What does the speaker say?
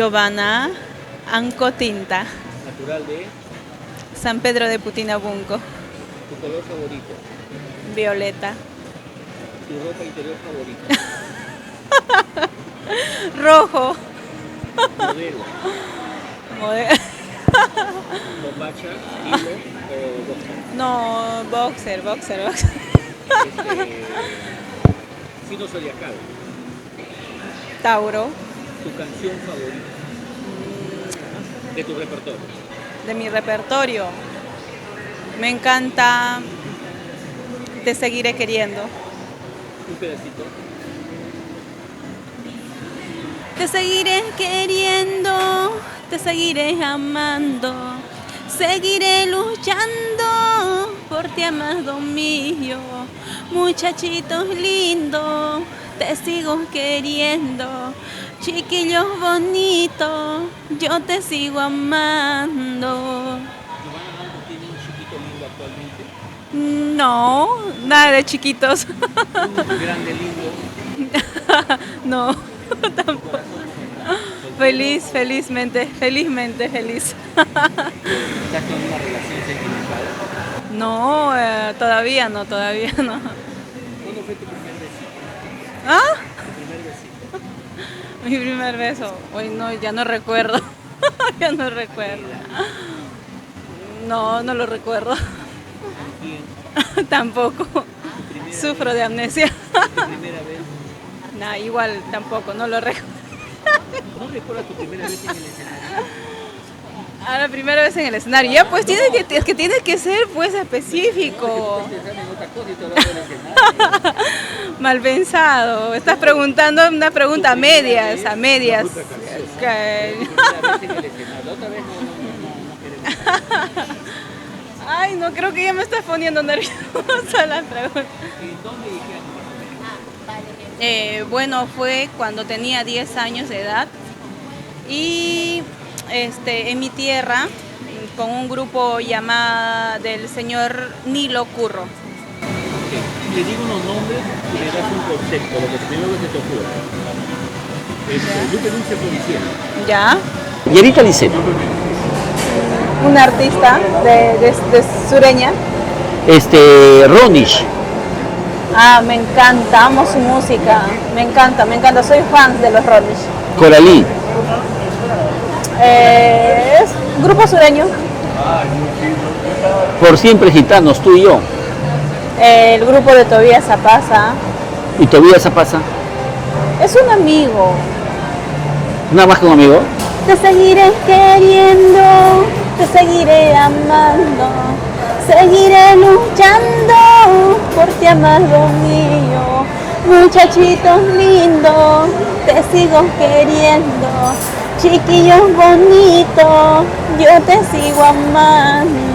Giovanna Ancotinta, Natural de San Pedro de Putinabunco, tu color favorito, violeta, tu ropa interior favorita, rojo, modelo, mode- bombacha, hilo o boxer. no, boxer. Signo zodiacal, Tauro, tu canción favorita de tu repertorio. de mi repertorio. Me encanta Te seguiré queriendo. Un pedacito. Te seguiré queriendo, te seguiré amando, seguiré luchando por ti, amado mío. Muchachitos lindos, te sigo queriendo. Chiquillos bonitos, yo te sigo amando. Giovanna Marcos tiene un chiquito lindo actualmente. No, nada de chiquitos. Un grande lindo. No, tampoco. Felizmente feliz. ¿Estás con una relación sentimental? No, todavía no. ¿Cuándo fue tu primer besito? ¿Ah? Tu primer besito. Mi primer beso. Hoy no, ya no recuerdo. Ya no recuerdo. No lo recuerdo. ¿Quién? Tampoco. Sufro de amnesia. ¿Tu primera vez? Nah, igual tampoco, no lo recuerdo. ¿No recuerdas tu primera vez en el escenario? A la primera vez en el escenario. Ya, pues es que tiene que ser pues específico. No, es que tú estás pensando en otra cosa y te hablas del escenario. Mal pensado. Estás preguntando una pregunta a medias. La otra Que- vez en el escenario. La otra vez no queremos. Ay, no, creo que ya me estás poniendo nerviosa la pregunta. ¿Y dónde dijeron? Bueno, fue cuando tenía 10 años de edad y en mi tierra con un grupo llamado del señor Nilo Curro. Le digo unos nombres y le das un concepto, lo que primero que se te ocurra. Lupe Dulce Policía. ¿Ya? Yerita Liceo. Un artista de sureña. Ronish. Ah, me encanta, amo su música. Me encanta, soy fan de los Rollish. Coralí. Es un grupo sureño. Por siempre gitanos, tú y yo. El grupo de Tobías Zapasa. ¿Y Tobías Zapasa? Es un amigo. ¿Nada más que un amigo? Te seguiré queriendo, te seguiré amando, seguiré luchando por ti, amado mío. Muchachitos lindos, te sigo queriendo. Chiquillos bonitos, yo te sigo amando.